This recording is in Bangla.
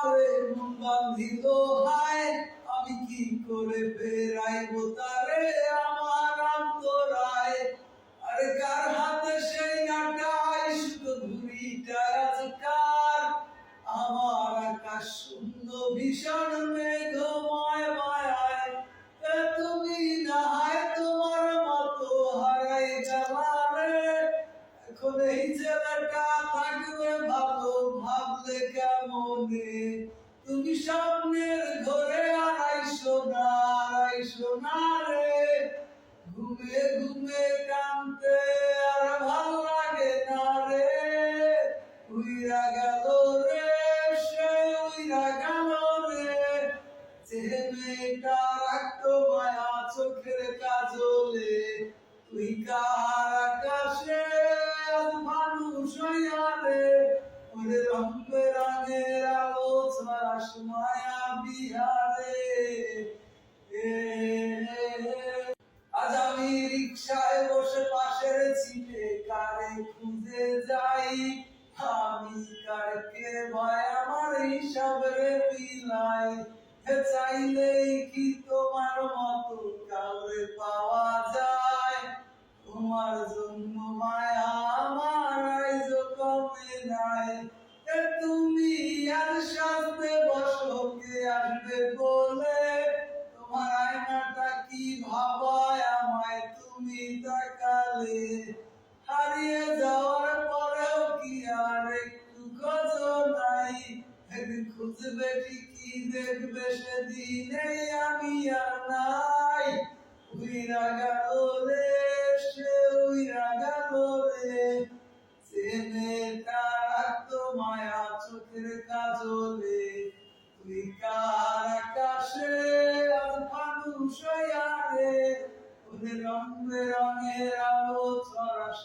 আমারে মন বাঁধিল হায়, আমি কি করে ফেরাইব তারে আমার অন্তরায়। আরে কার হাতে সেই নাটাই শুধু ঘুড়িটা আজকার, আমার আকাশ শূন্য ভীষণ মেঘময় মায়ায়। তুমি না হয় তোমার মতো হারাই গেলারে, এখন এই ছেলেটা থাকবে ভালো ভাবলে কেমনে। তুমি স্বপ্নের ঘরে আড়াইশো না রে, ঘুমে ঘুমে কানতে আর ভাল লাগে না রে। উইরা গেল রে, সে উইরা গেল রে, যে মেয়েটা রাখতো মায়া চোখের কাজলে। তুই কার আকাশে আজ মানুষ হইয়া রে, ওরে রং বেরঙের আলো ছড়াস মায়া বিহারে। আজ আমি রিকশায় বসে পাশের ছিটে কারে খুঁজে যাই, আমি কারকে ভয় আমার হিসাবের বিলাই। চাইলেই কি তোমার মতো কাউরে পাওয়া যায়, তোমার জন্য মায়া আমার আইজ কমে নাই। তুমি আজ সাজতে বসো কে আসবে বলে, তোমার আয়নাটা কি ভাবায় আমায় তুমি তাকালে। হারিয়ে যাওয়ার পরেও কি আর একটু খোঁজ নাই, খুঁজবে ঠিকই দেখবে সেদিনে আমি আর নাই। উইরা গেল রে, সে উইরা গেল রে, যে মেয়েটা রাখতো মায়া চোখের কাজলে। তুই কার আকাশে আজ মানুষ হইয়া রে, ওরে রং বেরঙের আলো ছড়াস